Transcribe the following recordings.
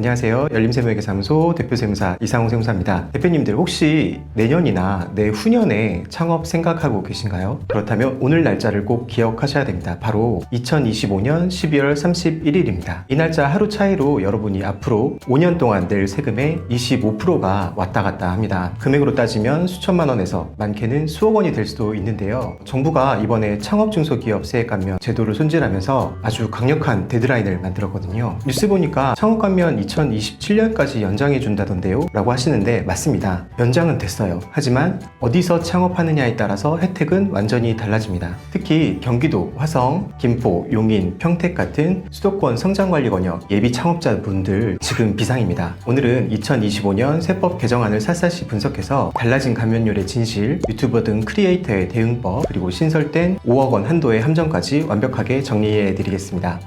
안녕하세요. 열림세무회계사무소 대표세무사 이상홍 세무사입니다. 대표님들 혹시 내년이나 내후년에 창업 생각하고 계신가요? 그렇다면 오늘 날짜를 꼭 기억하셔야 됩니다. 바로 2025년 12월 31일입니다. 이 날짜 하루 차이로 여러분이 앞으로 5년 동안 낼 세금의 25%가 왔다 갔다 합니다. 금액으로 따지면 수천만 원에서 많게는 수억 원이 될 수도 있는데요. 정부가 이번에 창업중소기업 세액감면 제도를 손질하면서 아주 강력한 데드라인을 만들었거든요. 뉴스 보니까 창업감면 2027년까지 연장해 준다던데요? 라고 하시는데 맞습니다. 연장은 됐어요. 하지만 어디서 창업하느냐에 따라서 혜택은 완전히 달라집니다. 특히 경기도, 화성, 김포, 용인, 평택 같은 수도권 성장관리권역 예비 창업자분들 지금 비상입니다. 오늘은 2025년 세법 개정안을 샅샅이 분석해서 달라진 감면율의 진실, 유튜버 등 크리에이터의 대응법, 그리고 신설된 5억 원 한도의 함정까지 완벽하게 정리해 드리겠습니다.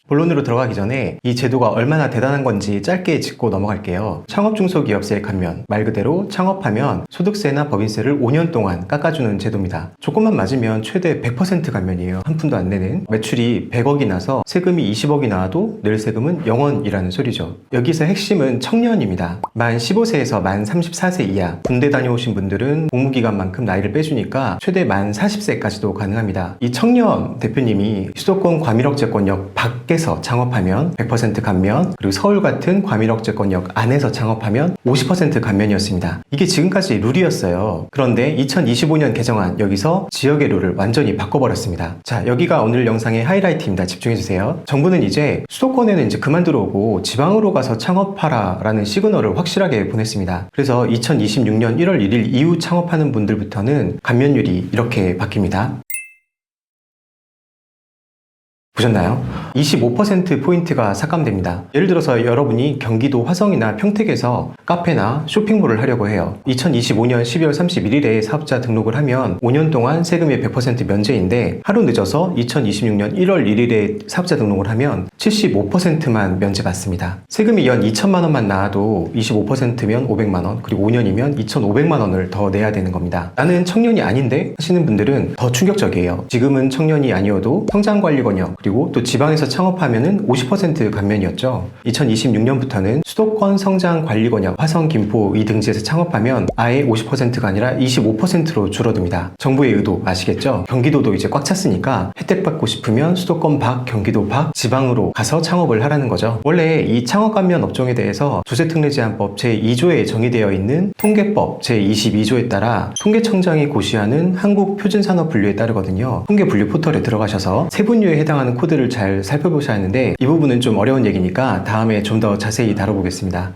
본론으로 들어가기 전에 이 제도가 얼마나 대단한 건지 짧게 짚고 넘어갈게요. 창업중소기업세 감면, 말 그대로 창업하면 소득세나 법인세를 5년 동안 깎아주는 제도입니다. 조금만 맞으면 최대 100% 감면이에요. 한 푼도 안 내는. 매출이 100억이 나서 세금이 20억이 나와도 낼 세금은 0원이라는 소리죠. 여기서 핵심은 청년입니다. 만 15세에서 만 34세 이하, 군대 다녀오신 분들은 복무기간만큼 나이를 빼주니까 최대 만 40세까지도 가능합니다. 이 청년 대표님이 수도권 과밀억제권역 밖에 창업하면 100% 감면, 그리고 서울 같은 과밀억제권역 안에서 창업하면 50% 감면이었습니다. 이게 지금까지 룰이었어요. 그런데 2025년 개정안, 여기서 지역의 룰을 완전히 바꿔버렸습니다. 자, 여기가 오늘 영상의 하이라이트입니다. 집중해주세요. 정부는 이제 수도권에는 이제 그만 들어오고 지방으로 가서 창업하라 라는 시그널을 확실하게 보냈습니다. 그래서 2026년 1월 1일 이후 창업하는 분들부터는 감면율이 이렇게 바뀝니다. 보셨나요? 25%포인트가 삭감됩니다. 예를 들어서 여러분이 경기도 화성이나 평택에서 카페나 쇼핑몰을 하려고 해요. 2025년 12월 31일에 사업자 등록을 하면 5년 동안 세금의 100% 면제인데 하루 늦어서 2026년 1월 1일에 사업자 등록을 하면 75%만 면제받습니다. 세금이 연 2천만 원만 나와도 25%면 500만 원, 그리고 5년이면 2,500만 원을 더 내야 되는 겁니다. 나는 청년이 아닌데 하시는 분들은 더 충격적이에요. 지금은 청년이 아니어도 성장관리권역, 그리고 또 지방에서 창업하면은 50% 감면이었죠. 2026년부터는 수도권 성장관리권역 화성, 김포 이 등지에서 창업하면 아예 50%가 아니라 25%로 줄어듭니다. 정부의 의도 아시겠죠? 경기도도 이제 꽉 찼으니까 혜택 받고 싶으면 수도권 밖, 경기도 밖, 지방으로 가서 창업을 하라는 거죠. 원래 이 창업 감면 업종에 대해서 조세특례제한법 제2조에 정의되어 있는 통계법 제22조에 따라 통계청장이 고시하는 한국표준산업분류에 따르거든요. 통계분류 포털에 들어가셔서 세분류에 해당하는 코드를 잘 살펴보셔야 하는데 이 부분은 좀 어려운 얘기니까 다음에 좀 더 자세히 다뤄보겠습니다.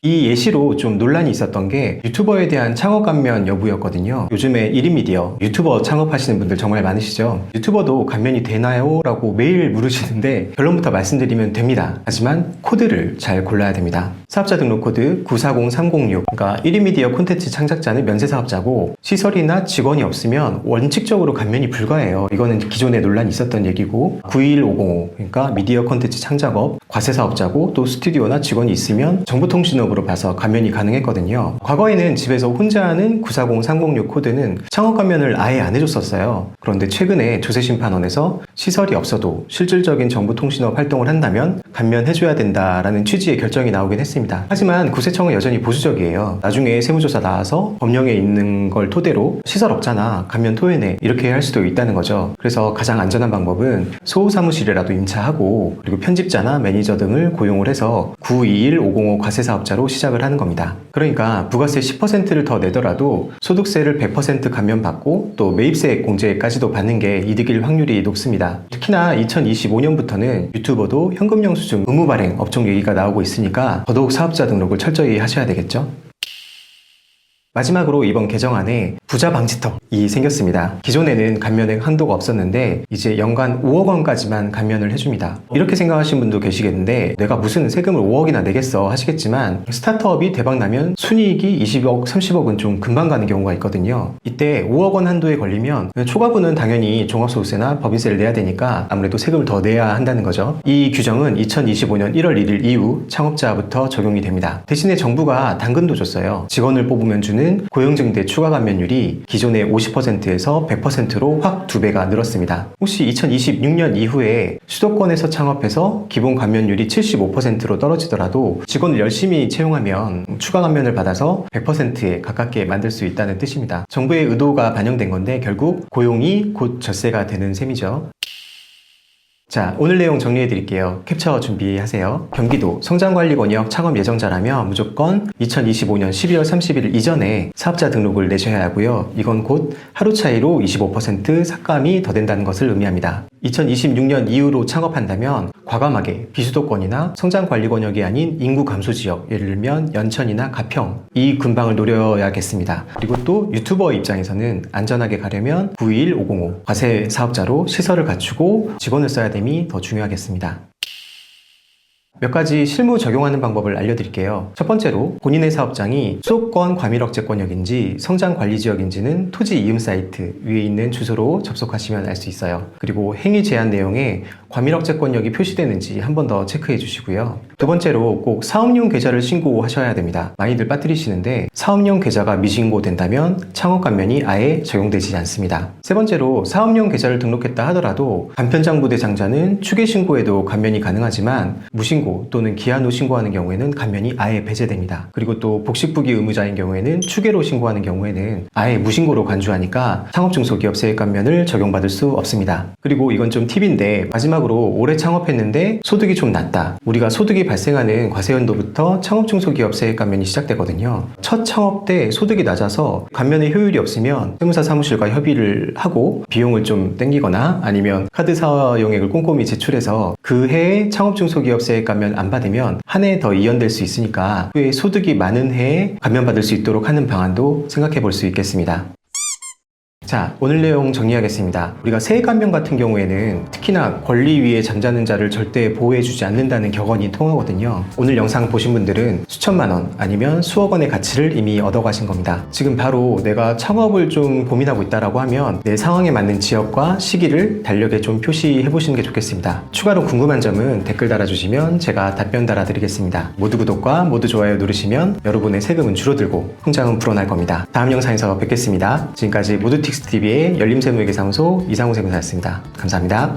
이 예시로 좀 논란이 있었던 게 유튜버에 대한 창업 감면 여부였거든요. 요즘에 1인 미디어, 유튜버 창업하시는 분들 정말 많으시죠? 유튜버도 감면이 되나요? 라고 매일 물으시는데 결론부터 말씀드리면 됩니다. 하지만 코드를 잘 골라야 됩니다. 사업자 등록 코드 940306, 그러니까 1인 미디어 콘텐츠 창작자는 면세사업자고 시설이나 직원이 없으면 원칙적으로 감면이 불가해요. 이거는 기존에 논란이 있었던 얘기고 91505, 그러니까 미디어 콘텐츠 창작업, 과세사업자고 또 스튜디오나 직원이 있으면 정보통신업으로 봐서 감면이 가능했거든요. 과거에는 집에서 혼자 하는 940306 코드는 창업 감면을 아예 안 해줬었어요. 그런데 최근에 조세심판원에서 시설이 없어도 실질적인 정보통신업 활동을 한다면 감면해줘야 된다라는 취지의 결정이 나오긴 했습니다. 하지만 구세청은 여전히 보수적이에요. 나중에 세무조사 나와서 법령에 있는 걸 토대로 시설 없잖아, 감면 토해내, 이렇게 할 수도 있다는 거죠. 그래서 가장 안전한 방법은 소사무실이라도 임차하고 그리고 편집자나 매니저 등을 고용을 해서 921505 과세사업자로 시작을 하는 겁니다. 그러니까 부가세 10%를 더 내더라도 소득세를 100% 감면받고 또 매입세 공제까지도 받는 게 이득일 확률이 높습니다. 특히나 2025년부터는 유튜버도 현금 영수증 의무 발행 업종 얘기가 나오고 있으니까 더더욱 사업자 등록을 철저히 하셔야 되겠죠. 마지막으로 이번 개정안에 부자 방지턱이 생겼습니다. 기존에는 감면액 한도가 없었는데 이제 연간 5억 원까지만 감면을 해줍니다. 이렇게 생각하시는 분도 계시겠는데 내가 무슨 세금을 5억이나 내겠어 하시겠지만 스타트업이 대박나면 순이익이 20억, 30억은 좀 금방 가는 경우가 있거든요. 이때 5억 원 한도에 걸리면 초과분은 당연히 종합소득세나 법인세를 내야 되니까 아무래도 세금을 더 내야 한다는 거죠. 이 규정은 2025년 1월 1일 이후 창업자부터 적용이 됩니다. 대신에 정부가 당근도 줬어요. 직원을 뽑으면 주는 고용증대 추가 감면율이 금액이 기존의 50%에서 100%로 확 2배가 늘었습니다. 혹시 2026년 이후에 수도권에서 창업해서 기본 감면율이 75%로 떨어지더라도 직원을 열심히 채용하면 추가 감면을 받아서 100%에 가깝게 만들 수 있다는 뜻입니다. 정부의 의도가 반영된 건데 결국 고용이 곧 젖세가 되는 셈이죠. 자, 오늘 내용 정리해 드릴게요. 캡처 준비하세요. 경기도 성장관리권역 창업 예정자라면 무조건 2025년 12월 30일 이전에 사업자 등록을 내셔야 하고요. 이건 곧 하루 차이로 25% 삭감이 더 된다는 것을 의미합니다. 2026년 이후로 창업한다면 과감하게 비수도권이나 성장관리권역이 아닌 인구 감소 지역, 예를 들면 연천이나 가평, 이 근방을 노려야겠습니다. 그리고 또 유튜버 입장에서는 안전하게 가려면 91505 과세 사업자로 시설을 갖추고 직원을 써야 됨이 더 중요하겠습니다. 몇 가지 실무 적용하는 방법을 알려드릴게요. 첫 번째로 본인의 사업장이 수도권 과밀억제권역인지 성장관리지역인지는 토지 이음 사이트 위에 있는 주소로 접속하시면 알 수 있어요. 그리고 행위 제한 내용에 과밀억제권역이 표시되는지 한 번 더 체크해 주시고요. 두 번째로 꼭 사업용 계좌를 신고하셔야 됩니다. 많이들 빠뜨리시는데 사업용 계좌가 미신고 된다면 창업 감면이 아예 적용되지 않습니다. 세 번째로 사업용 계좌를 등록했다 하더라도 간편장부대 장자는 추계 신고에도 감면이 가능하지만 무신고 또는 기한 후 신고하는 경우에는 감면이 아예 배제됩니다. 그리고 또 복식부기 의무자인 경우에는 추계로 신고하는 경우에는 아예 무신고로 간주하니까 창업중소기업 세액 감면을 적용받을 수 없습니다. 그리고 이건 좀 팁인데 마지막으로 올해 창업했는데 소득이 좀 낮다. 우리가 소득이 발생하는 과세연도부터 창업중소기업 세액 감면이 시작되거든요. 첫 창업 때 소득이 낮아서 감면의 효율이 없으면 세무사 사무실과 협의를 하고 비용을 좀 땡기거나 아니면 카드 사용액을 꼼꼼히 제출해서 그 해에 창업중소기업 세액 감면 안 받으면 한 해 더 이연될 수 있으니까 왜 소득이 많은 해에 감면받을 수 있도록 하는 방안도 생각해 볼 수 있겠습니다. 자, 오늘 내용 정리하겠습니다. 우리가 세액 감면 같은 경우에는 특히나 권리 위에 잠자는 자를 절대 보호해주지 않는다는 격언이 통하거든요. 오늘 영상 보신 분들은 수천만 원 아니면 수억 원의 가치를 이미 얻어가신 겁니다. 지금 바로 내가 창업을 좀 고민하고 있다라고 하면 내 상황에 맞는 지역과 시기를 달력에 좀 표시해 보시는 게 좋겠습니다. 추가로 궁금한 점은 댓글 달아주시면 제가 답변 달아드리겠습니다. 모두 구독과 모두 좋아요 누르시면 여러분의 세금은 줄어들고 통장은 불어날 겁니다. 다음 영상에서 뵙겠습니다. 지금까지 모두틱스TV의 열림세무회계사무소 이상우 세무사였습니다. 감사합니다.